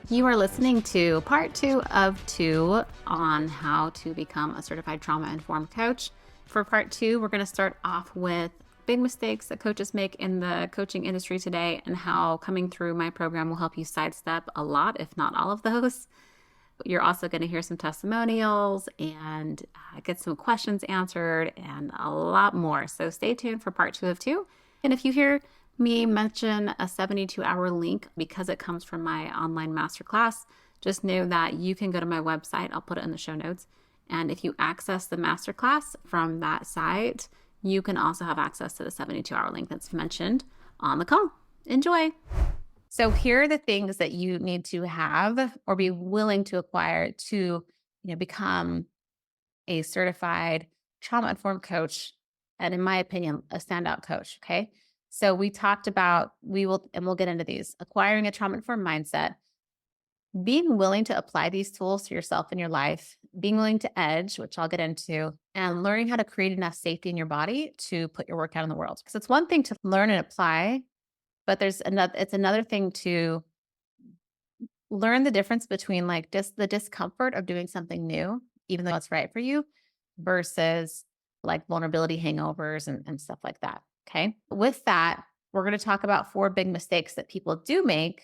You are listening to part 2 of 2 on how to become a certified trauma-informed coach. For part 2, we're going to start off with big mistakes that coaches make in the coaching industry today and how coming through my program will help you sidestep a lot, if not all of those. You're also going to hear some testimonials and get some questions answered and a lot more. So stay tuned for part 2 of 2. And if you hear me mention a 72-hour link because it comes from my online masterclass, just know that you can go to my website. I'll put it in the show notes. And if you access the masterclass from that site, you can also have access to the 72-hour link that's mentioned on the call. Enjoy. So here are the things that you need to have or be willing to acquire to, become a certified trauma-informed coach, and in my opinion, a standout coach. Okay. So we talked about, we'll get into these, acquiring a trauma-informed mindset, being willing to apply these tools to yourself in your life, being willing to edge, which I'll get into, and learning how to create enough safety in your body to put your work out in the world. Because it's one thing to learn and apply, but it's another thing to learn the difference between like just the discomfort of doing something new, even though it's right for you, versus like vulnerability hangovers and stuff like that. Okay. With that, we're going to talk about 4 big mistakes that people do make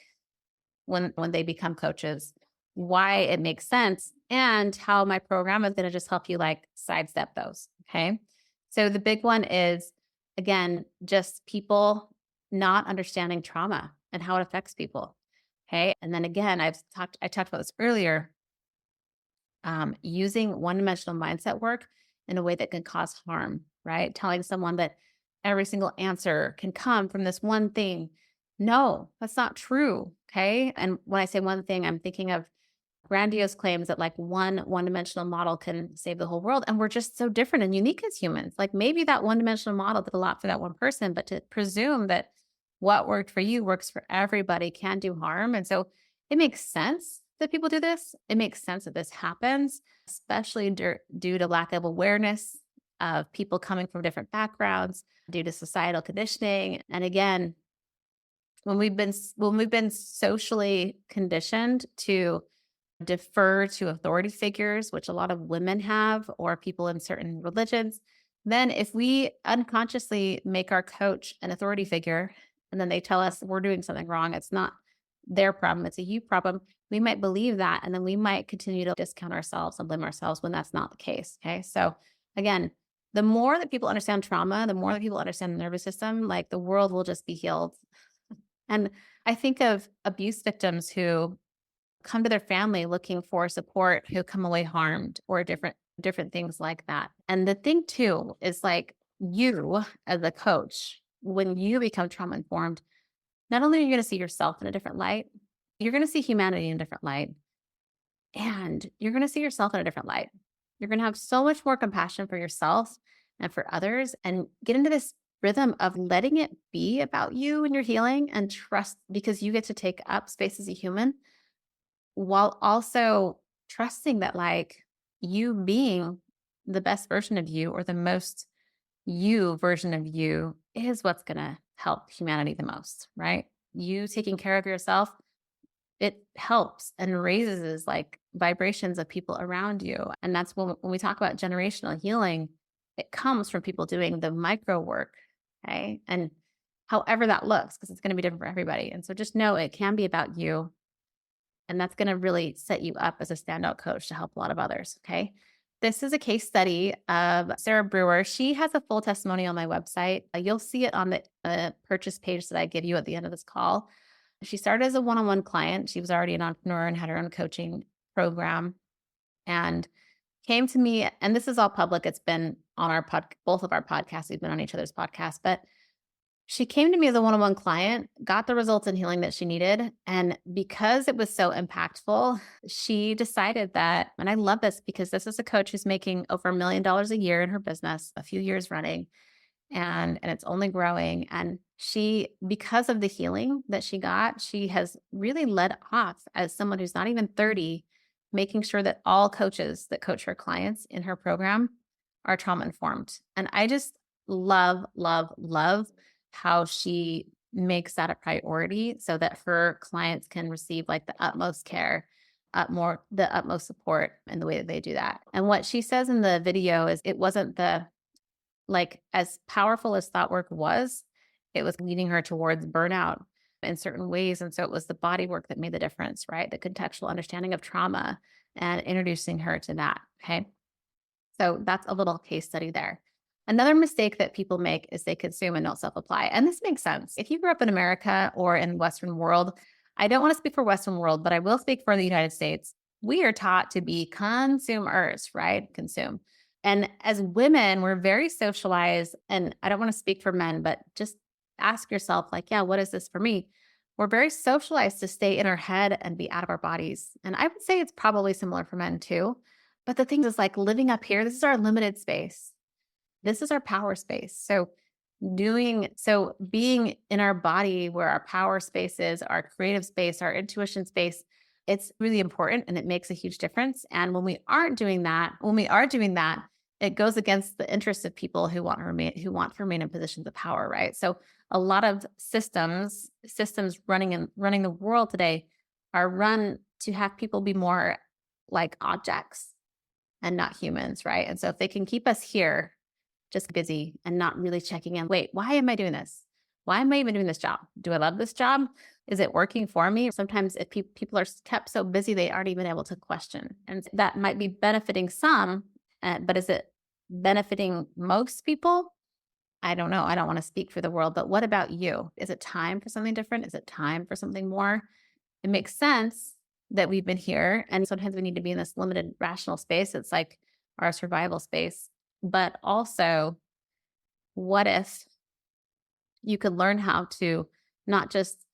when they become coaches, why it makes sense, and how my program is going to just help you like sidestep those. Okay. So the big one is, again, just people not understanding trauma and how it affects people. Okay. And then again, I talked about this earlier, using one-dimensional mindset work in a way that can cause harm, right? Telling someone that every single answer can come from this one thing. No, that's not true. Okay. And when I say one thing, I'm thinking of grandiose claims that like one-dimensional model can save the whole world. And we're just so different and unique as humans. Like maybe that one-dimensional model did a lot for that one person, but to presume that what worked for you works for everybody can do harm. And so it makes sense that people do this. It makes sense that this happens, especially due to lack of awareness of people coming from different backgrounds, due to societal conditioning. And again, when we've been socially conditioned to defer to authority figures, which a lot of women have, or people in certain religions, then if we unconsciously make our coach an authority figure and then they tell us we're doing something wrong, it's not their problem, it's a you problem, we might believe that. And then we might continue to discount ourselves and blame ourselves when that's not the case. Okay. So again, the more that people understand trauma, the more that people understand the nervous system, like the world will just be healed. And I think of abuse victims who come to their family looking for support, who come away harmed, or different things like that. And the thing too is like you as a coach, when you become trauma informed, not only are you going to see yourself in a different light, you're going to see humanity in a different light, and you're going to see yourself in a different light. You're going to have so much more compassion for yourself and for others, and get into this rhythm of letting it be about you and your healing, and trust, because you get to take up space as a human while also trusting that like you being the best version of you, or the most you version of you, is what's going to help humanity the most, right? You taking care of yourself, it helps and raises like vibrations of people around you. And that's when we talk about generational healing, it comes from people doing the micro work. Okay. And however that looks, because it's going to be different for everybody. And so just know it can be about you. And that's going to really set you up as a standout coach to help a lot of others. Okay. This is a case study of Sarah Brewer. She has a full testimony on my website. You'll see it on the purchase page that I give you at the end of this call. She started as a one-on-one client. She was already an entrepreneur and had her own coaching program, and came to me. And this is all public. It's been on both of our podcasts. We've been on each other's podcasts, but she came to me as a one-on-one client, got the results and healing that she needed. And because it was so impactful, she decided that, and I love this because this is a coach who's making over $1 million a year in her business, a few years running, and it's only growing. And she, because of the healing that she got, she has really led off as someone who's not even 30, making sure that all coaches that coach her clients in her program are trauma informed. And I just love, love, love how she makes that a priority so that her clients can receive like the utmost care, the utmost support in the way that they do that. And what she says in the video is it wasn't the like as powerful as thought work was, it was leading her towards burnout in certain ways. And so it was the body work that made the difference, right? The contextual understanding of trauma and introducing her to that. Okay. So that's a little case study there. Another mistake that people make is they consume and don't self-apply. And this makes sense. If you grew up in America or in the Western world, I don't want to speak for Western world, but I will speak for the United States. We are taught to be consumers, right? Consume. And as women, we're very socialized. And I don't want to speak for men, but just ask yourself, like, yeah, what is this for me? We're very socialized to stay in our head and be out of our bodies. And I would say it's probably similar for men too. But the thing is, like living up here, this is our limited space. This is our power space. So being in our body where our power space is, our creative space, our intuition space, it's really important and it makes a huge difference. And when we are doing that, it goes against the interests of people who want to remain in positions of power, right? So a lot of systems running the world today are run to have people be more like objects and not humans, right? And so if they can keep us here, just busy and not really checking in, wait, why am I doing this? Why am I even doing this job? Do I love this job? Is it working for me? Sometimes if people are kept so busy, they aren't even able to question. And that might be benefiting some, but is it benefiting most people? I don't know. I don't want to speak for the world, but what about you? Is it time for something different? Is it time for something more? It makes sense that we've been here. And sometimes we need to be in this limited rational space. It's like our survival space. But also, what if you could learn how to not just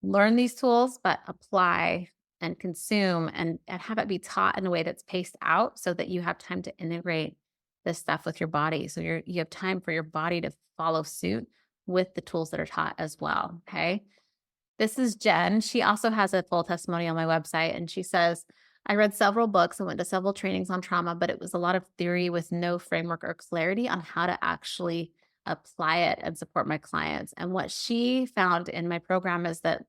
learn these tools, but apply and consume and have it be taught in a way that's paced out so that you have time to integrate this stuff with your body. So you have time for your body to follow suit with the tools that are taught as well. Okay. This is Jen. She also has a full testimony on my website. And she says, I read several books and went to several trainings on trauma, but it was a lot of theory with no framework or clarity on how to actually apply it and support my clients. And what she found in my program is that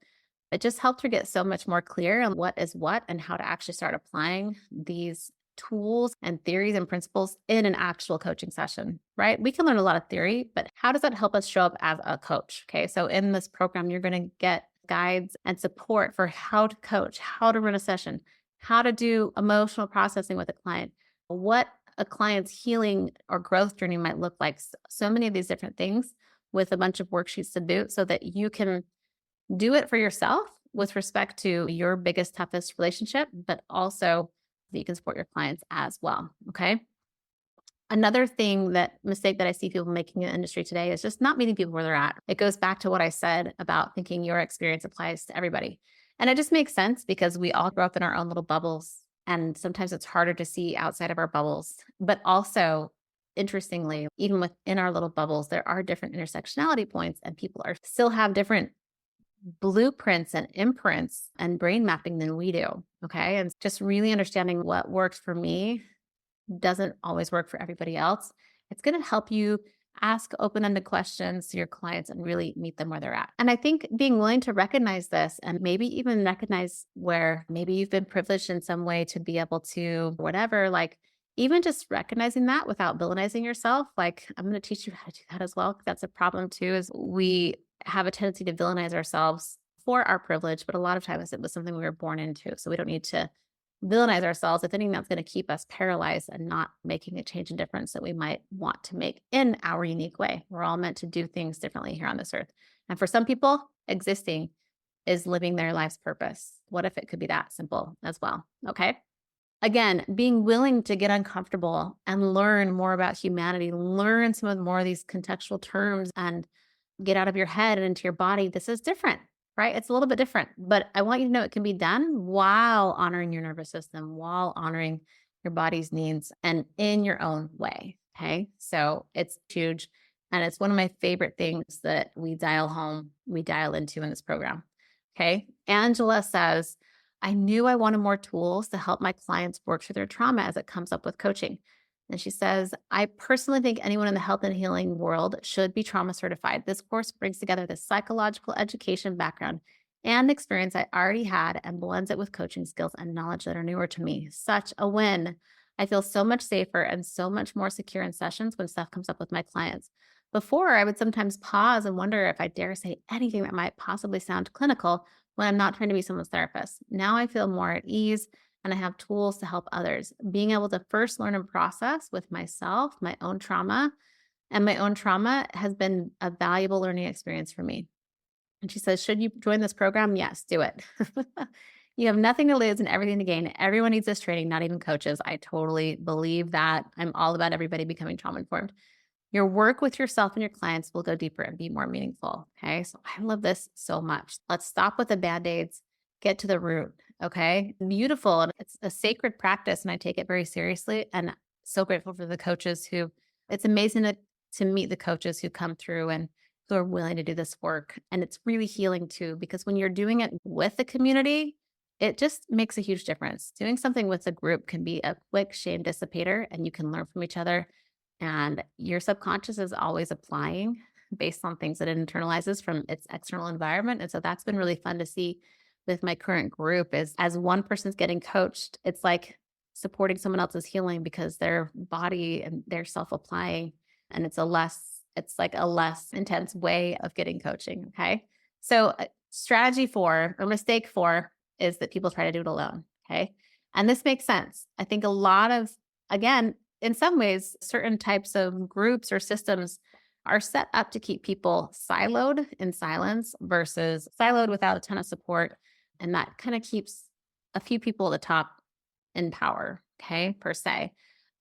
it just helped her get so much more clear on what is what and how to actually start applying these tools and theories and principles in an actual coaching session, right? We can learn a lot of theory, but how does that help us show up as a coach? Okay. So in this program, you're going to get guides and support for how to coach, how to run a session, how to do emotional processing with a client, what a client's healing or growth journey might look like. So many of these different things with a bunch of worksheets to do so that you can do it for yourself with respect to your biggest, toughest relationship, but also that you can support your clients as well. Okay. Another mistake that I see people making in the industry today is just not meeting people where they're at. It goes back to what I said about thinking your experience applies to everybody. And it just makes sense because we all grow up in our own little bubbles. And sometimes it's harder to see outside of our bubbles. But also, interestingly, even within our little bubbles, there are different intersectionality points and people still have different blueprints and imprints and brain mapping than we do. Okay. And just really understanding what works for me doesn't always work for everybody else. It's going to help you ask open-ended questions to your clients and really meet them where they're at. And I think being willing to recognize this and maybe even recognize where maybe you've been privileged in some way to be able to whatever, like even just recognizing that without villainizing yourself. Like I'm going to teach you how to do that as well. That's a problem too, is we have a tendency to villainize ourselves for our privilege, but a lot of times it was something we were born into. So we don't need to villainize ourselves. If anything, that's going to keep us paralyzed and not making a change and difference that we might want to make in our unique way. We're all meant to do things differently here on this earth. And for some people, existing is living their life's purpose. What if it could be that simple as well? Okay. Again, being willing to get uncomfortable and learn more about humanity, learn some of more of these contextual terms and get out of your head and into your body. This is different. Right? It's a little bit different, but I want you to know it can be done while honoring your nervous system, while honoring your body's needs and in your own way. Okay. So it's huge. And it's one of my favorite things that we dial into in this program. Okay. Angela says, I knew I wanted more tools to help my clients work through their trauma as it comes up with coaching. And she says, I personally think anyone in the health and healing world should be trauma certified. This course brings together the psychological education background and experience I already had and blends it with coaching skills and knowledge that are newer to me. Such a win. I feel so much safer and so much more secure in sessions when stuff comes up with my clients. Before, I would sometimes pause and wonder if I dare say anything that might possibly sound clinical when I'm not trying to be someone's therapist. Now I feel more at ease and I have tools to help others. Being able to first learn and process with myself, my own trauma, and my own trauma has been a valuable learning experience for me. And she says, should you join this program? Yes, do it. You have nothing to lose and everything to gain. Everyone needs this training, not even coaches. I totally believe that. I'm all about everybody becoming trauma informed. Your work with yourself and your clients will go deeper and be more meaningful. Okay. So I love this so much. Let's stop with the band-aids, get to the root. Okay. Beautiful. And it's a sacred practice. And I take it very seriously. And so grateful for the coaches it's amazing to meet the coaches who come through and who are willing to do this work. And it's really healing too, because when you're doing it with the community, it just makes a huge difference. Doing something with a group can be a quick shame dissipator and you can learn from each other. And your subconscious is always applying based on things that it internalizes from its external environment. And so that's been really fun to see with my current group is as one person's getting coached, it's like supporting someone else's healing because their body and they're self-applying. And it's like a less intense way of getting coaching. Okay. So strategy 4 or mistake 4 is that people try to do it alone. Okay. And this makes sense. I think a lot of, again, in some ways, certain types of groups or systems are set up to keep people siloed in silence versus siloed without a ton of support. And that kind of keeps a few people at the top in power, okay, per se.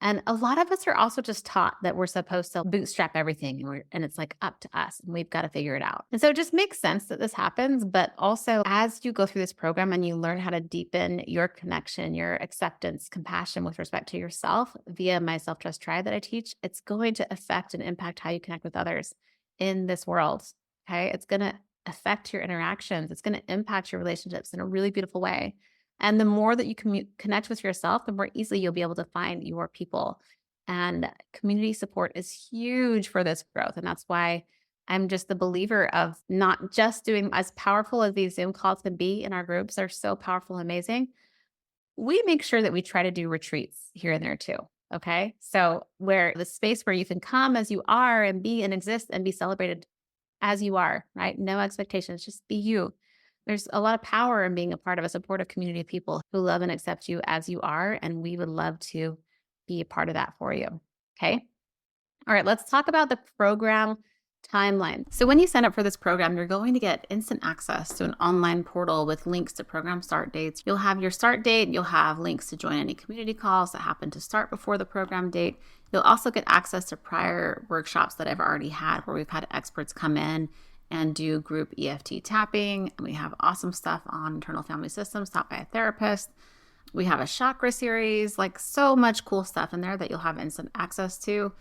And a lot of us are also just taught that we're supposed to bootstrap everything and it's like up to us and we've got to figure it out. And so it just makes sense that this happens. But also as you go through this program and you learn how to deepen your connection, your acceptance, compassion with respect to yourself via my self-trust tribe that I teach, it's going to affect and impact how you connect with others in this world. Okay. It's going to affect your interactions. It's going to impact your relationships in a really beautiful way. And the more that you connect with yourself, the more easily you'll be able to find your people. And community support is huge for this growth. And that's why I'm just the believer of not just doing as powerful as these Zoom calls can be in our groups. They're so powerful and amazing. We make sure that we try to do retreats here and there too. Okay. So where the space where you can come as you are and be and exist and be celebrated as you are, right? No expectations, just be you. There's a lot of power in being a part of a supportive community of people who love and accept you as you are. And we would love to be a part of that for you. Okay. All right. Let's talk about the program timeline. So when you sign up for this program, you're going to get instant access to an online portal with links to program start dates. You'll have your start date. You'll have links to join any community calls that happen to start before the program date. You'll also get access to prior workshops that I've already had where we've had experts come in and do group EFT tapping. And we have awesome stuff on internal family systems taught by a therapist. We have a chakra series, like so much cool stuff in there that you'll have instant access to.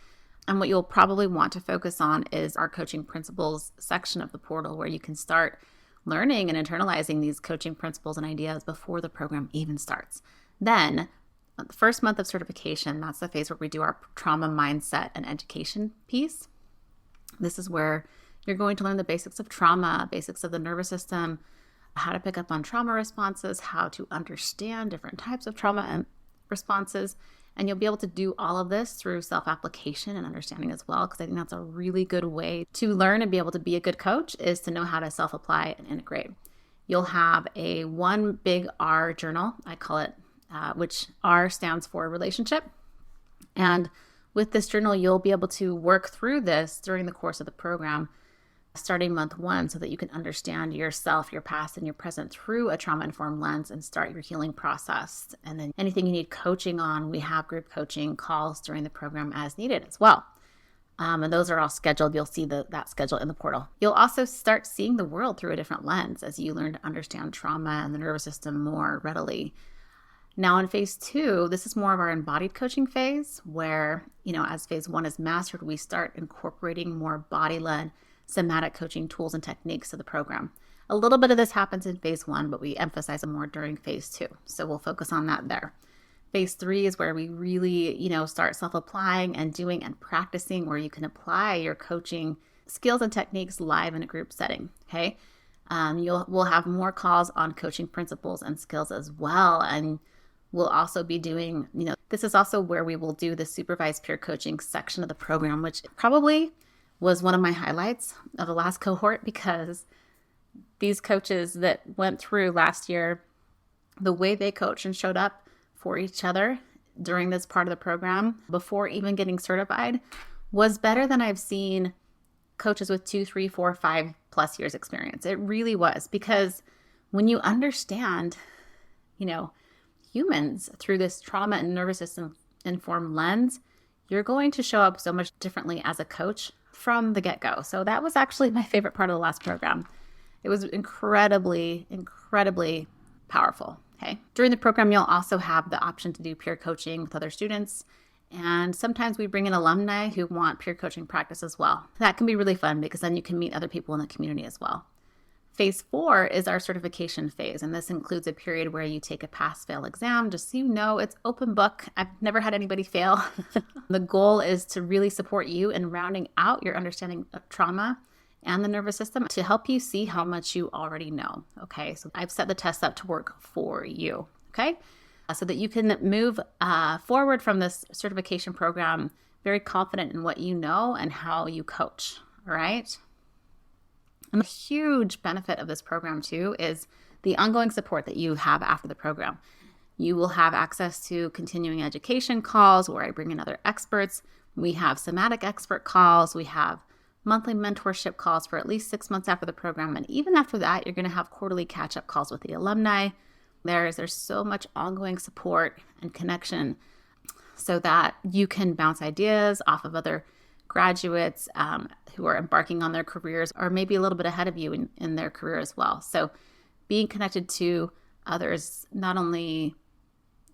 And what you'll probably want to focus on is our coaching principles section of the portal where you can start learning and internalizing these coaching principles and ideas before the program even starts. Then the first month of certification, that's the phase where we do our trauma mindset and education piece. This is where you're going to learn the basics of trauma, basics of the nervous system, how to pick up on trauma responses, how to understand different types of trauma and responses. And you'll be able to do all of this through self-application and understanding as well, because I think that's a really good way to learn and be able to be a good coach is to know how to self-apply and integrate. You'll have a one big R journal, I call it, which R stands for relationship. And with this journal, you'll be able to work through this during the course of the program, starting month 1, so that you can understand yourself, your past, and your present through a trauma-informed lens and start your healing process. And then anything you need coaching on, we have group coaching calls during the program as needed as well. And those are all scheduled. You'll see that schedule in the portal. You'll also start seeing the world through a different lens as you learn to understand trauma and the nervous system more readily. Now in phase 2, this is more of our embodied coaching phase where, as phase 1 is mastered, we start incorporating more body-led somatic coaching tools and techniques to the program. A little bit of this happens in phase 1, but we emphasize it more during phase 2. So we'll focus on that there. Phase 3 is where we really, start self-applying and doing and practicing, where you can apply your coaching skills and techniques live in a group setting. Okay. We'll have more calls on coaching principles and skills as well. And we'll also be doing, this is also where we will do the supervised peer coaching section of the program, which probably was one of my highlights of the last cohort, because these coaches that went through last year, the way they coached and showed up for each other during this part of the program before even getting certified was better than I've seen coaches with 2, 3, 4, 5+ years experience. It really was, because when you understand, humans through this trauma and nervous system informed lens, you're going to show up so much differently as a coach from the get-go. So that was actually my favorite part of the last program. It was incredibly, incredibly powerful. Okay. During the program, you'll also have the option to do peer coaching with other students. And sometimes we bring in alumni who want peer coaching practice as well. That can be really fun, because then you can meet other people in the community as well. Phase 4 is our certification phase. And this includes a period where you take a pass-fail exam. Just so you know, it's open book. I've never had anybody fail. The goal is to really support you in rounding out your understanding of trauma and the nervous system to help you see how much you already know. Okay, so I've set the test up to work for you. Okay, so that you can move forward from this certification program very confident in what you know and how you coach. All right. And the huge benefit of this program too is the ongoing support that you have after the program. You will have access to continuing education calls where I bring in other experts. We have somatic expert calls. We have monthly mentorship calls for at least 6 months after the program. And even after that, you're going to have quarterly catch-up calls with the alumni. There's so much ongoing support and connection so that you can bounce ideas off of other graduates who are embarking on their careers, or maybe a little bit ahead of you in their career as well. So being connected to others not only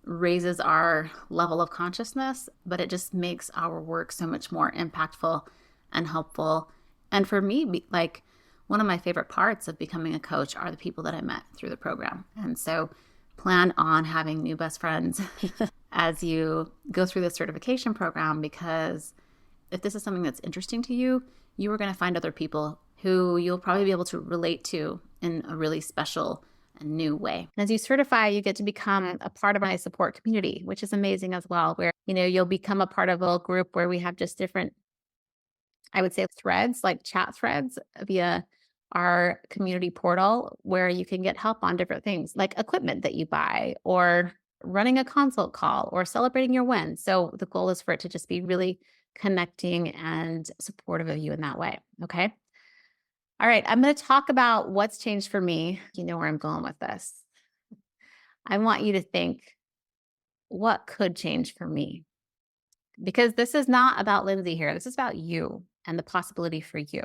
raises our level of consciousness, but it just makes our work so much more impactful and helpful. And for me, like, one of my favorite parts of becoming a coach are the people that I met through the program. And so plan on having new best friends as you go through the certification program, because if this is something that's interesting to you, you are going to find other people who you'll probably be able to relate to in a really special and new way. And as you certify, you get to become a part of my support community, which is amazing as well, where, you'll become a part of a group where we have just different, I would say, threads, like chat threads via our community portal, where you can get help on different things like equipment that you buy, or running a consult call, or celebrating your wins. So the goal is for it to just be really connecting and supportive of you in that way. Okay. All right. I'm going to talk about what's changed for me. You know where I'm going with this. I want you to think, what could change for me? Because this is not about Lindsay here. This is about you and the possibility for you.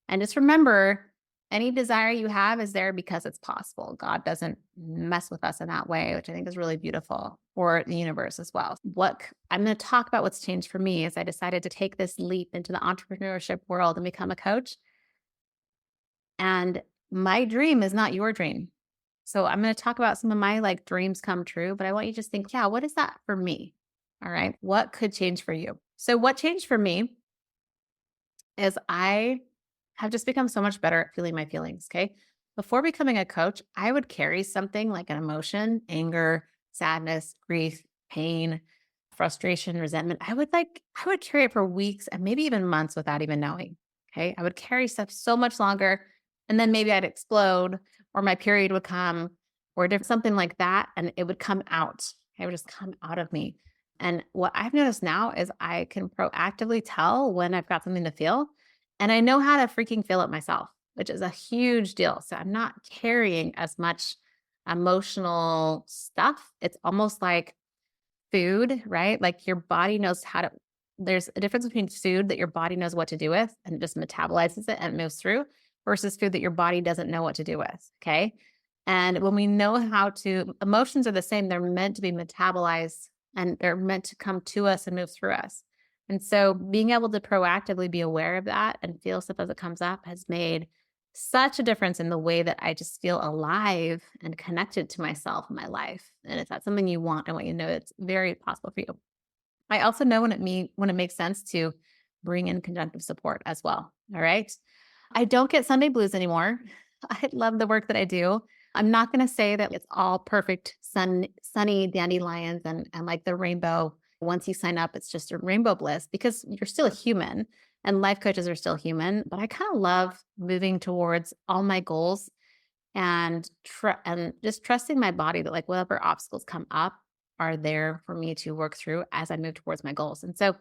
And just remember, any desire you have is there because it's possible. God doesn't mess with us in that way, which I think is really beautiful, or the universe as well. What I'm going to talk about what's changed for me is I decided to take this leap into the entrepreneurship world and become a coach. And my dream is not your dream. So I'm going to talk about some of my dreams come true, but I want you to just think, yeah, what is that for me? All right. What could change for you? So what changed for me is I have just become so much better at feeling my feelings. Okay. Before becoming a coach, I would carry something like an emotion, anger, sadness, grief, pain, frustration, resentment. I would carry it for weeks and maybe even months without even knowing. Okay. I would carry stuff so much longer, and then maybe I'd explode, or my period would come, or something like that. And it would come out. It would just come out of me. And what I've noticed now is I can proactively tell when I've got something to feel, and I know how to freaking feel it myself, which is a huge deal. So I'm not carrying as much emotional stuff. It's almost like food, right? Like your body knows there's a difference between food that your body knows what to do with and it just metabolizes it and moves through, versus food that your body doesn't know what to do with. Okay. And when we know emotions are the same. They're meant to be metabolized, and they're meant to come to us and move through us. And so being able to proactively be aware of that and feel stuff as it comes up has made such a difference in the way that I just feel alive and connected to myself and my life. And if that's something you want, I want you to know it's very possible for you. I also know when it makes sense to bring in conjunctive support as well. All right. I don't get Sunday blues anymore. I love the work that I do. I'm not going to say that it's all perfect, sunny dandelions and like the rainbow. Once you sign up, it's just a rainbow bliss because you're still a human and life coaches are still human. But I kind of love moving towards all my goals and just trusting my body that like whatever obstacles come up are there for me to work through as I move towards my goals. And so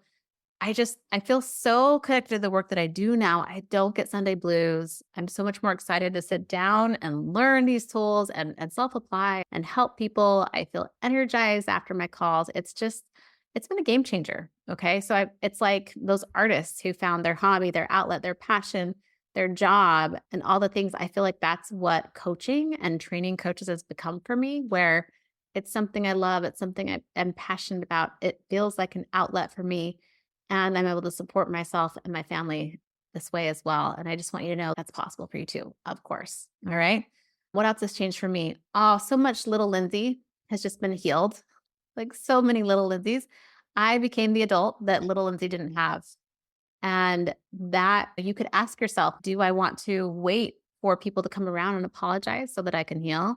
I feel so connected to the work that I do now. I don't get Sunday blues. I'm so much more excited to sit down and learn these tools and self-apply and help people. I feel energized after my calls. It's been a game changer. Okay. So it's like those artists who found their hobby, their outlet, their passion, their job, and all the things. I feel like that's what coaching and training coaches has become for me, where it's something I love. It's something I'm passionate about. It feels like an outlet for me and I'm able to support myself and my family this way as well. And I just want you to know that's possible for you too, of course. All right. What else has changed for me? Oh, so much little Lindsay has just been healed. Like so many little Lindsays. I became the adult that little Lindsay didn't have. And that you could ask yourself, do I want to wait for people to come around and apologize so that I can heal?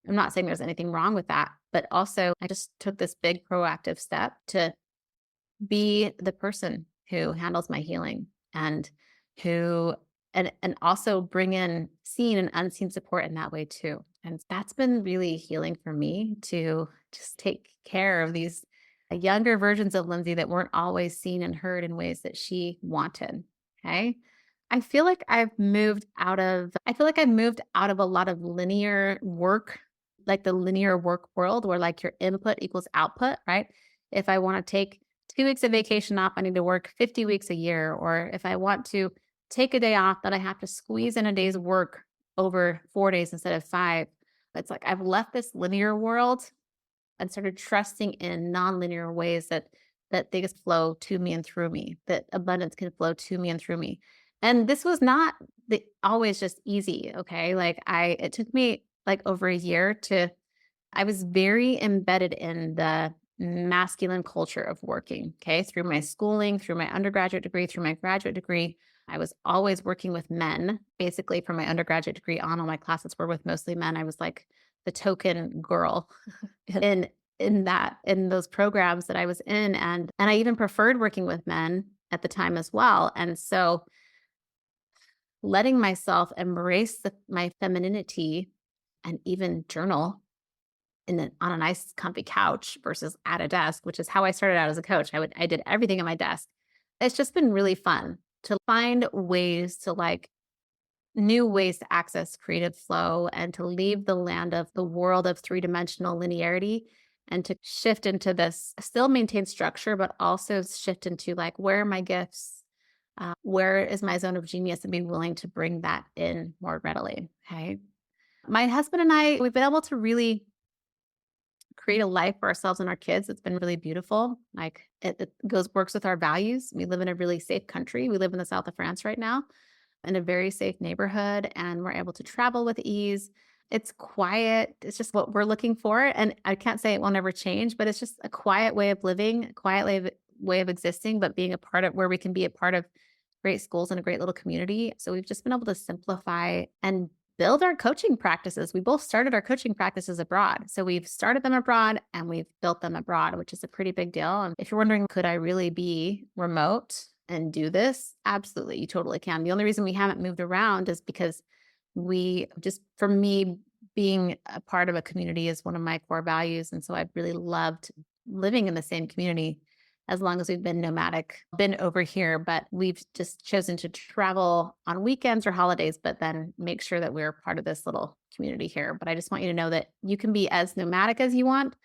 I'm not saying there's anything wrong with that, but also I just took this big proactive step to be the person who handles my healing and who and also bring in seen and unseen support in that way too. And that's been really healing for me to just take care of these younger versions of Lindsay that weren't always seen and heard in ways that she wanted. Okay. I feel like I've moved out of a lot of linear work, like the linear work world where like your input equals output, right? If I want to take 2 weeks of vacation off, I need to work 50 weeks a year. Or if I want to take a day off, then I have to squeeze in a day's work over 4 days instead of 5. It's like I've left this linear world and started trusting in nonlinear ways that things flow to me and through me, that abundance can flow to me and through me. And this was not always just easy. Okay. It took me like over a year I was very embedded in the masculine culture of working. Okay. Through my schooling, through my undergraduate degree, through my graduate degree, I was always working with men. Basically, from my undergraduate degree on, all my classes were with mostly men. I was like the token girl in those programs that I was in. And I even preferred working with men at the time as well. And so letting myself embrace my femininity and even journal on a nice comfy couch versus at a desk, which is how I started out as a coach. I did everything at my desk. It's just been really fun to find ways to like new ways to access creative flow and to leave the land of the world of three-dimensional linearity and to shift into this, still maintain structure, but also shift into like, where are my gifts? Where is my zone of genius, and be willing to bring that in more readily. Okay. My husband and I, we've been able to really create a life for ourselves and our kids. It's been really beautiful. Like works with our values. We live in a really safe country. We live in the south of France right now in a very safe neighborhood, and we're able to travel with ease. It's quiet. It's just what we're looking for. And I can't say it will never change, but it's just a quiet way of living, a quiet way of existing, but being a part of where we can be a part of great schools and a great little community. So we've just been able to simplify and build our coaching practices. We both started our coaching practices abroad. So we've started them abroad and we've built them abroad, which is a pretty big deal. And if you're wondering, could I really be remote and do this? Absolutely. You totally can. The only reason we haven't moved around is because for me, being a part of a community is one of my core values. And so I've really loved living in the same community as long as we've been nomadic, been over here, but we've just chosen to travel on weekends or holidays, but then make sure that we're part of this little community here. But I just want you to know that you can be as nomadic as you want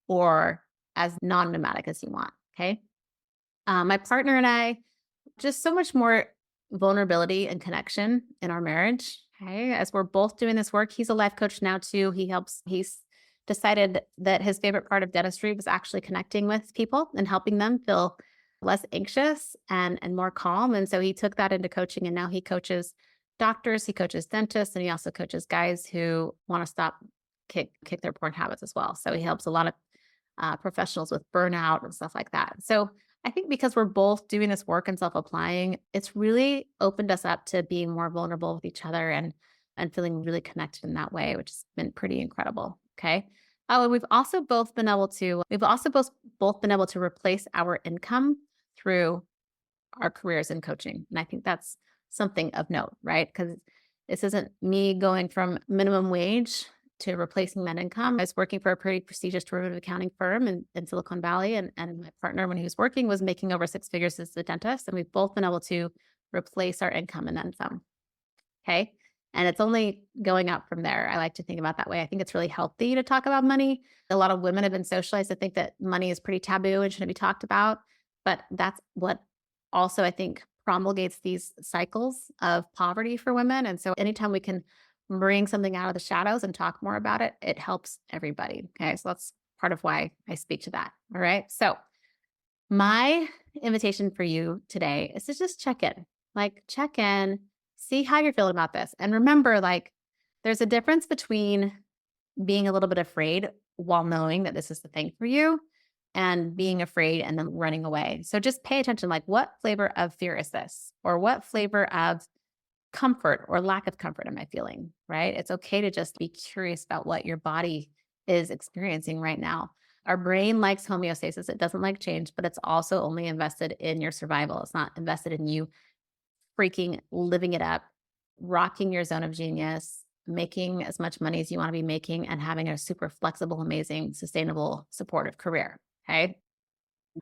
or as non-nomadic as you want. Okay. My partner and I, just so much more vulnerability and connection in our marriage. Okay. As we're both doing this work, he's a life coach now too. He's decided that his favorite part of dentistry was actually connecting with people and helping them feel less anxious and more calm. And so he took that into coaching, and now he coaches doctors, he coaches dentists, and he also coaches guys who want to stop kick their porn habits as well. So he helps a lot of professionals with burnout and stuff like that. So I think because we're both doing this work and self-applying, it's really opened us up to being more vulnerable with each other and feeling really connected in that way, which has been pretty incredible. Okay. Oh, and we've also both been able to replace our income through our careers in coaching. And I think that's something of note, right? Because this isn't me going from minimum wage to replacing that income. I was working for a pretty prestigious derivative accounting firm in Silicon Valley. And my partner, when he was working, was making over six figures as a dentist. And we've both been able to replace our income and then some. Okay. And it's only going up from there. I like to think about that way. I think it's really healthy to talk about money. A lot of women have been socialized to think that money is pretty taboo and shouldn't be talked about. But that's what also, I think, promulgates these cycles of poverty for women. And so anytime we can bring something out of the shadows and talk more about it, it helps everybody. Okay. So that's part of why I speak to that. All right. So my invitation for you today is to just check in, check in, see how you're feeling about this. And remember, there's a difference between being a little bit afraid while knowing that this is the thing for you and being afraid and then running away. So just pay attention, what flavor of fear is this? Or what flavor of comfort or lack of comfort am I feeling, right? It's okay to just be curious about what your body is experiencing right now. Our brain likes homeostasis. It doesn't like change, but it's also only invested in your survival. It's not invested in you freaking living it up, rocking your zone of genius, making as much money as you want to be making, and having a super flexible, amazing, sustainable, supportive career. Okay.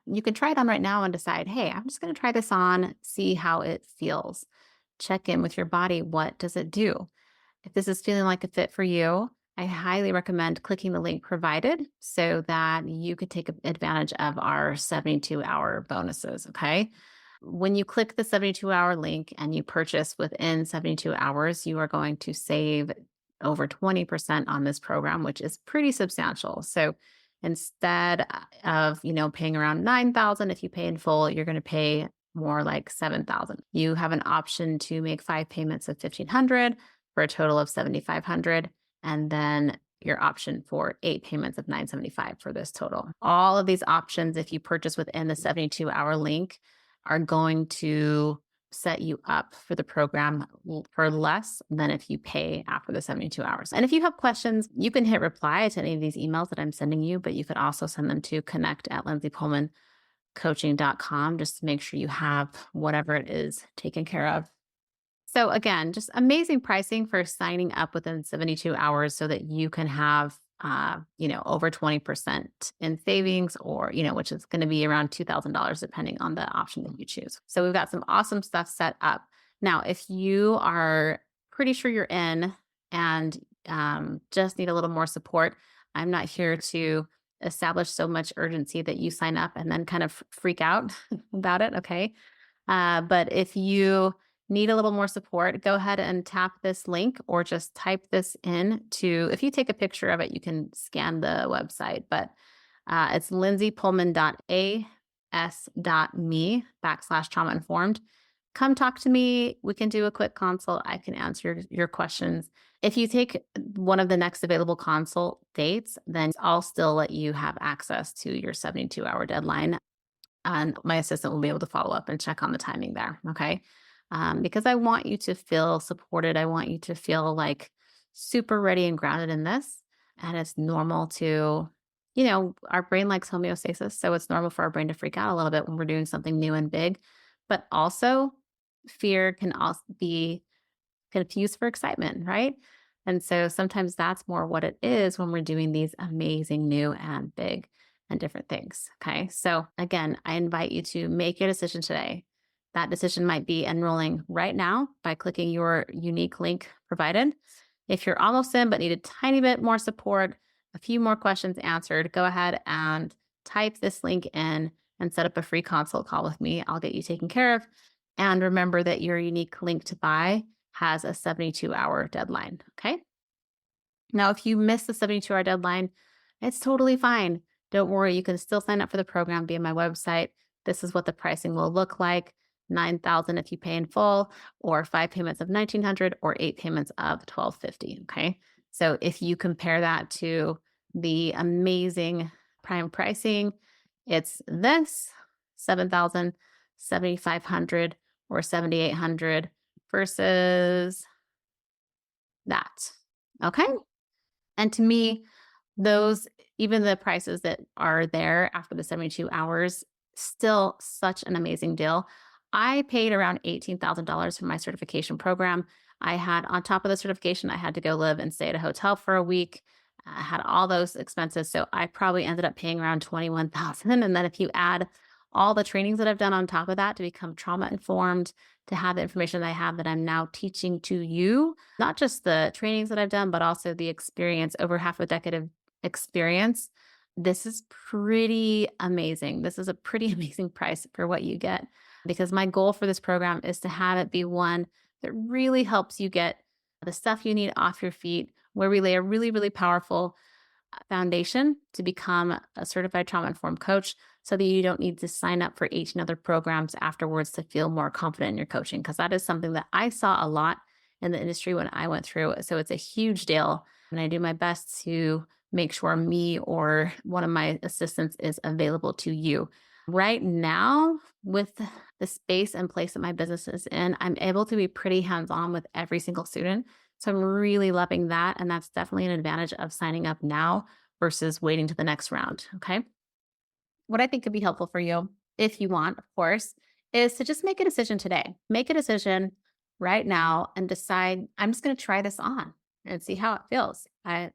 You can try it on right now and decide, hey, I'm just going to try this on, see how it feels. Check in with your body. What does it do? If this is feeling like a fit for you, I highly recommend clicking the link provided so that you could take advantage of our 72-hour bonuses. Okay. When you click the 72-hour link and you purchase within 72 hours, you are going to save over 20% on this program, which is pretty substantial. So instead of, paying around $9,000, if you pay in full, you're going to pay more like $7,000. You have an option to make 5 payments of $1,500 for a total of $7,500. And then your option for 8 payments of $975 for this total. All of these options, if you purchase within the 72-hour link, are going to set you up for the program for less than if you pay after the 72 hours. And if you have questions, you can hit reply to any of these emails that I'm sending you, but you could also send them to connect@lindsaypullmancoaching.com just to make sure you have whatever it is taken care of. So again, just amazing pricing for signing up within 72 hours so that you can have over 20% in savings or, which is going to be around $2,000 depending on the option that you choose. So we've got some awesome stuff set up. Now, if you are pretty sure you're in and just need a little more support, I'm not here to establish so much urgency that you sign up and then kind of freak out about it. Okay. But if you need a little more support, go ahead and tap this link or just type this in if you take a picture of it, you can scan the website, but it's lindsaypullman.as.me/trauma informed. Come talk to me. We can do a quick consult. I can answer your questions. If you take one of the next available consult dates, then I'll still let you have access to your 72-hour deadline. And my assistant will be able to follow up and check on the timing there. Okay. Because I want you to feel supported. I want you to feel super ready and grounded in this. And it's normal to, our brain likes homeostasis. So it's normal for our brain to freak out a little bit when we're doing something new and big. But also fear can also be confused for excitement, right? And so sometimes that's more what it is when we're doing these amazing new and big and different things. Okay. So again, I invite you to make your decision today. That decision might be enrolling right now by clicking your unique link provided. If you're almost in but need a tiny bit more support, a few more questions answered, go ahead and type this link in and set up a free consult call with me. I'll get you taken care of. And remember that your unique link to buy has a 72-hour deadline. Okay. Now, if you miss the 72-hour deadline, it's totally fine. Don't worry. You can still sign up for the program via my website. This is what the pricing will look like. 9,000 if you pay in full, or 5 payments of 1,900, or 8 payments of 1,250. Okay. So if you compare that to the amazing prime pricing, it's this 7,000, 7,500, or 7,800 versus that. Okay. And to me, those, even the prices that are there after the 72 hours, still such an amazing deal. I paid around $18,000 for my certification program. I had, on top of the certification, I had to go live and stay at a hotel for a week. I had all those expenses. So I probably ended up paying around 21,000. And then if you add all the trainings that I've done on top of that to become trauma informed, to have the information that I have that I'm now teaching to you, not just the trainings that I've done, but also the experience, over half a decade of experience. This is pretty amazing. This is a pretty amazing price for what you get, because my goal for this program is to have it be one that really helps you get the stuff you need off your feet, where we lay a really, really powerful foundation to become a certified trauma informed coach, so that you don't need to sign up for 18 other programs afterwards to feel more confident in your coaching. Because that is something that I saw a lot in the industry when I went through. So it's a huge deal. And I do my best to make sure me or one of my assistants is available to you. Right now, with the space and place that my business is in, I'm able to be pretty hands on with every single student. So I'm really loving that. And that's definitely an advantage of signing up now versus waiting to the next round. Okay. What I think could be helpful for you, if you want, of course, is to just make a decision today. Make a decision right now and decide, I'm just going to try this on and see how it feels.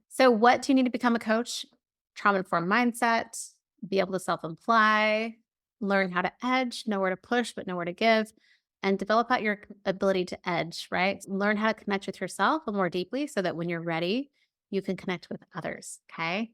So, what do you need to become a coach? Trauma informed mindset, be able to self apply, learn how to edge, know where to push, but know where to give, and develop out your ability to edge, right? Learn how to connect with yourself more deeply so that when you're ready, you can connect with others. Okay.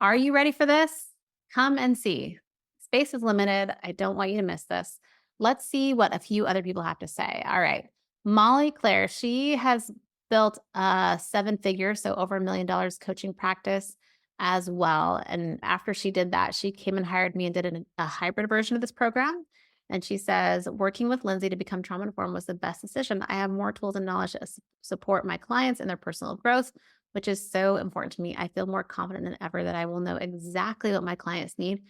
Are you ready for this? Come and see. Space is limited. I don't want you to miss this. Let's see what a few other people have to say. All right. Molly Claire, she has built a 7 figure, so over $1 million coaching practice as well. And after she did that, she came and hired me and did a hybrid version of this program. And she says, working with Lindsay to become trauma informed was the best decision. I have more tools and knowledge to support my clients in their personal growth, which is so important to me. I feel more confident than ever that I will know exactly what my clients need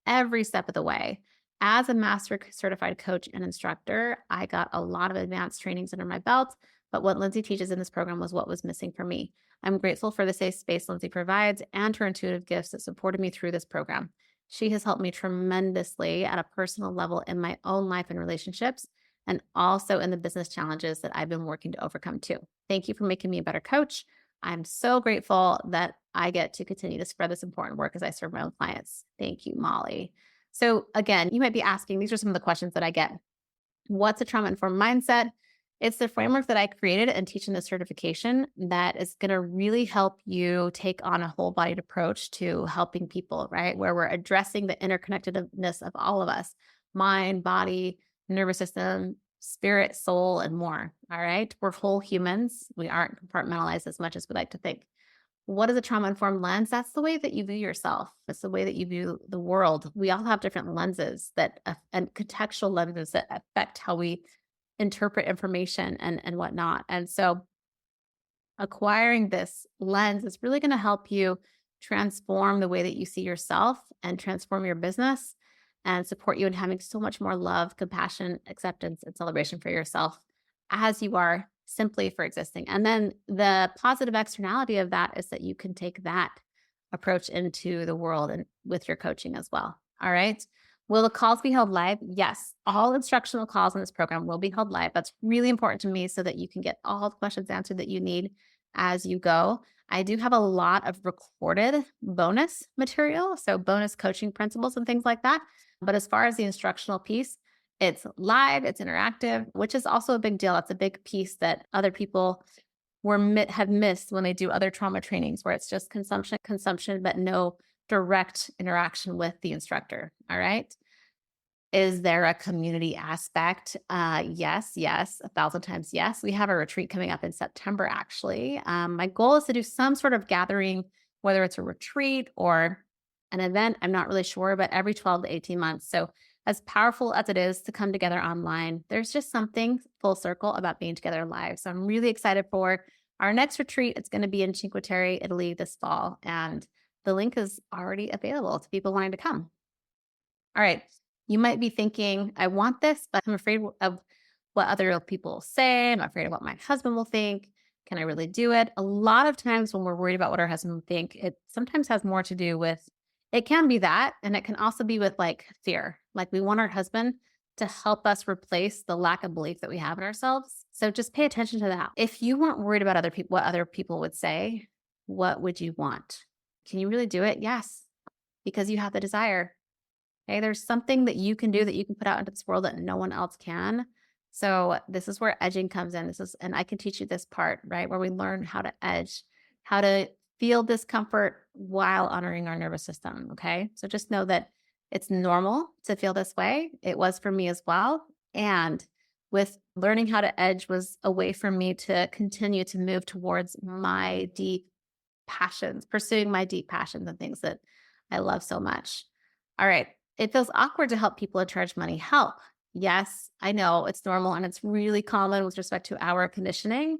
every step of the way. As a master certified coach and instructor, I got a lot of advanced trainings under my belt, but what Lindsay teaches in this program was what was missing for me. I'm grateful for the safe space Lindsay provides and her intuitive gifts that supported me through this program. She has helped me tremendously at a personal level in my own life and relationships, and also in the business challenges that I've been working to overcome too. Thank you for making me a better coach. I'm so grateful that I get to continue to spread this important work as I serve my own clients. Thank you, Molly. So again, you might be asking, these are some of the questions that I get. What's a trauma-informed mindset? It's the framework that I created and teach in the certification that is going to really help you take on a whole-bodied approach to helping people, right? Where we're addressing the interconnectedness of all of us: mind, body, nervous system, spirit, soul, and more. All right. We're whole humans. We aren't compartmentalized as much as we like to think. What is a trauma informed lens? That's the way that you view yourself. It's the way that you view the world. We all have different lenses and contextual lenses that affect how we interpret information and whatnot. And so acquiring this lens is really going to help you transform the way that you see yourself and transform your business and support you in having so much more love, compassion, acceptance, and celebration for yourself as you are, simply for existing. And then the positive externality of that is that you can take that approach into the world and with your coaching as well. All right. Will the calls be held live? Yes. All instructional calls in this program will be held live. That's really important to me so that you can get all the questions answered that you need as you go. I do have a lot of recorded bonus material, so bonus coaching principles and things like that. But as far as the instructional piece, it's live, it's interactive, which is also a big deal. It's a big piece that other people have missed when they do other trauma trainings, where it's just consumption, but no direct interaction with the instructor. All right. Is there a community aspect? Yes, 1,000 times yes. We have a retreat coming up in September, actually. My goal is to do some sort of gathering, whether it's a retreat or an event. I'm not really sure, but every 12 to 18 months. So as powerful as it is to come together online, there's just something full circle about being together live. So I'm really excited for our next retreat. It's going to be in Cinque Terre, Italy this fall. And the link is already available to people wanting to come. All right. You might be thinking, I want this, but I'm afraid of what other people will say. I'm afraid of what my husband will think. Can I really do it? A lot of times when we're worried about what our husband will think, it sometimes has more to do with, it can be that. And it can also be with like fear. Like we want our husband to help us replace the lack of belief that we have in ourselves. So just pay attention to that. If you weren't worried about other people, what other people would say, what would you want? Can you really do it? Yes, because you have the desire. Okay, there's something that you can do that you can put out into this world that no one else can. So this is where edging comes in. And I can teach you this part, right? Where we learn how to edge, how to feel discomfort while honoring our nervous system. Okay. So just know that it's normal to feel this way. It was for me as well. And with learning how to edge was a way for me to continue to move towards my deep passions, pursuing my deep passions and things that I love so much. All right. It feels awkward to help people and charge money. Help. Yes, I know it's normal and it's really common with respect to our conditioning.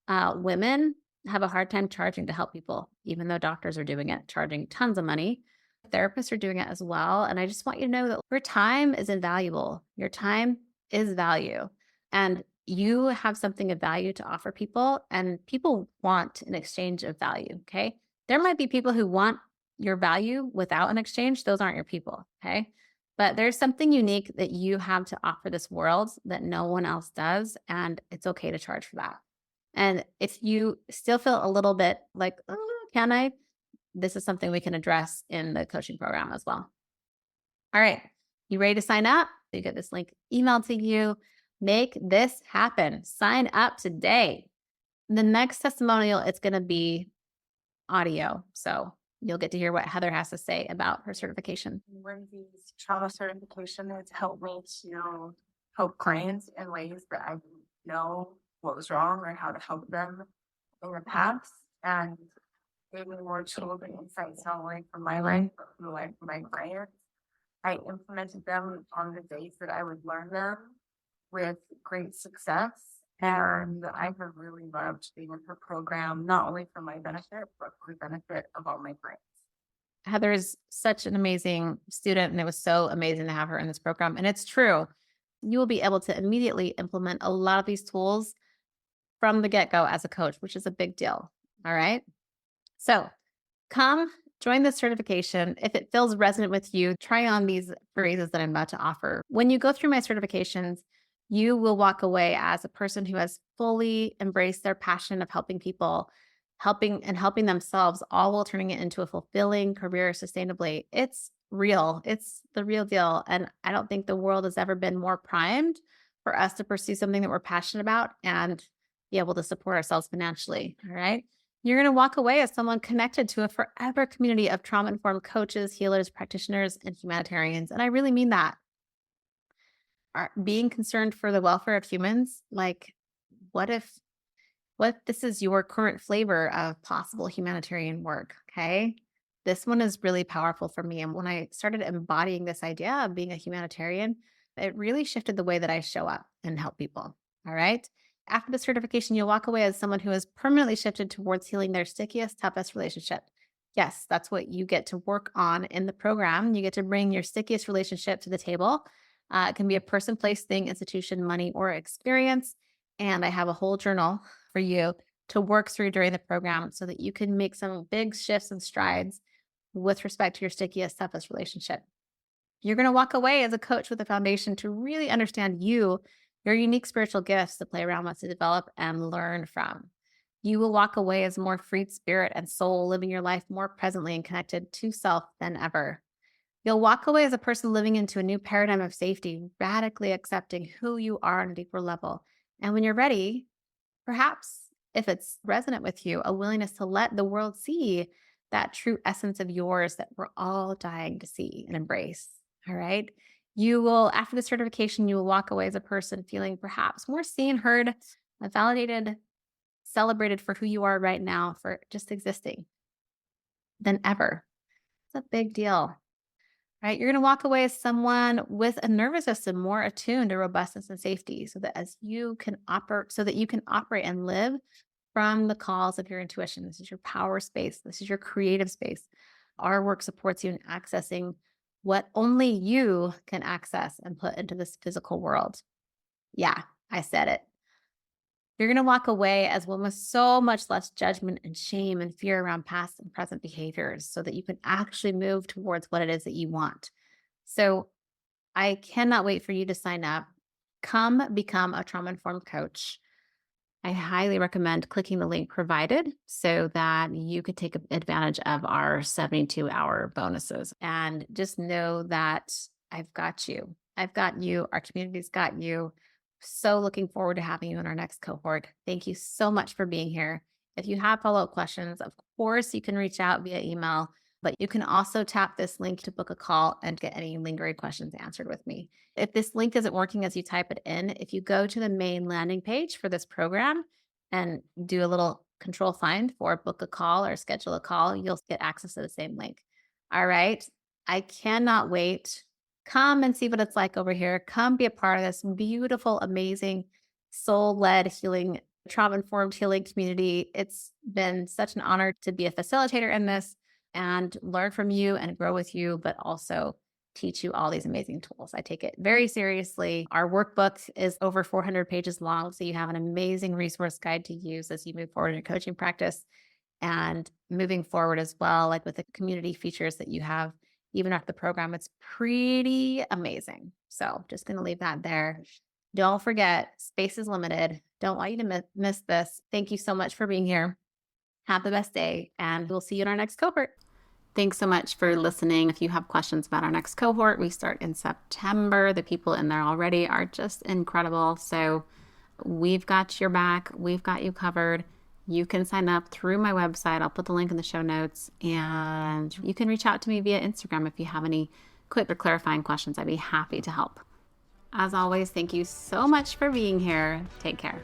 Women have a hard time charging to help people, even though doctors are doing it, charging tons of money. Therapists are doing it as well. And I just want you to know that your time is invaluable. Your time is value. And you have something of value to offer people, and people want an exchange of value. Okay. There might be people who want your value without an exchange. Those aren't your people. Okay. But there's something unique that you have to offer this world that no one else does. And it's okay to charge for that. And if you still feel a little bit like, oh, can I? This is something we can address in the coaching program as well. All right. You ready to sign up? You get this link emailed to you. Make this happen. Sign up today. The next testimonial, it's going to be audio. So you'll get to hear what Heather has to say about her certification. Lindsay's trauma certification has helped me to help clients in ways that I didn't know what was wrong or how to help them in the past, and gave me more tools and insights not only from my life but from the life of my clients. I implemented them on the days that I would learn them with great success. And I have really loved being in her program, not only for my benefit, but for the benefit of all my clients. Heather is such an amazing student, and it was so amazing to have her in this program. And it's true. You will be able to immediately implement a lot of these tools from the get-go as a coach, which is a big deal. All right. So come join the certification. If it feels resonant with you, try on these phrases that I'm about to offer. When you go through my certifications, you will walk away as a person who has fully embraced their passion of helping people, helping themselves, all while turning it into a fulfilling career sustainably. It's real. It's the real deal. And I don't think the world has ever been more primed for us to pursue something that we're passionate about and be able to support ourselves financially. All right. You're going to walk away as someone connected to a forever community of trauma-informed coaches, healers, practitioners, and humanitarians. And I really mean that. Being concerned for the welfare of humans, like what if this is your current flavor of possible humanitarian work? Okay. This one is really powerful for me. And when I started embodying this idea of being a humanitarian, it really shifted the way that I show up and help people. All right. After the certification, you'll walk away as someone who has permanently shifted towards healing their stickiest, toughest relationship. Yes, that's what you get to work on in the program. You get to bring your stickiest relationship to the table. It can be a person, place, thing, institution, money, or experience. And I have a whole journal for you to work through during the program so that you can make some big shifts and strides with respect to your stickiest, toughest relationship. You're going to walk away as a coach with a foundation to really understand you, your unique spiritual gifts to play around with, to develop and learn from. You will walk away as a more freed spirit and soul, living your life more presently and connected to self than ever. You'll walk away as a person living into a new paradigm of safety, radically accepting who you are on a deeper level. And when you're ready, perhaps if it's resonant with you, a willingness to let the world see that true essence of yours that we're all dying to see and embrace. All right. You will, after the certification, you will walk away as a person feeling perhaps more seen, heard, validated, celebrated for who you are right now, for just existing than ever. It's a big deal. right? You're going to walk away as someone with a nervous system more attuned to robustness and safety so that you can operate and live from the calls of your intuition. This is your power space. This is your creative space. Our work supports you in accessing what only you can access and put into this physical world. Yeah, I said it. You're going to walk away as one with so much less judgment and shame and fear around past and present behaviors so that you can actually move towards what it is that you want. So I cannot wait for you to sign up. Come become a trauma informed coach. I highly recommend clicking the link provided so that you could take advantage of our 72-hour bonuses. And just know that I've got you. I've got you. Our community's got you. So looking forward to having you in our next cohort. Thank you so much for being here. If you have follow-up questions, of course, you can reach out via email, but you can also tap this link to book a call and get any lingering questions answered with me. If this link isn't working as you type it in, if you go to the main landing page for this program and do a little control find for book a call or schedule a call, you'll get access to the same link. All right. I cannot wait. Come and see what it's like over here. Come be a part of this beautiful, amazing, soul-led healing, trauma-informed healing community. It's been such an honor to be a facilitator in this and learn from you and grow with you, but also teach you all these amazing tools. I take it very seriously. Our workbook is over 400 pages long, so you have an amazing resource guide to use as you move forward in your coaching practice and moving forward as well, like with the community features that you have, even after the program. It's pretty amazing. So just going to leave that there. Don't forget, space is limited. Don't want you to miss this. Thank you so much for being here. Have the best day, and we'll see you in our next cohort. Thanks so much for listening. If you have questions about our next cohort, we start in September. The people in there already are just incredible. So we've got your back. We've got you covered. You can sign up through my website. I'll put the link in the show notes. And you can reach out to me via Instagram if you have any quick or clarifying questions. I'd be happy to help. As always, thank you so much for being here. Take care.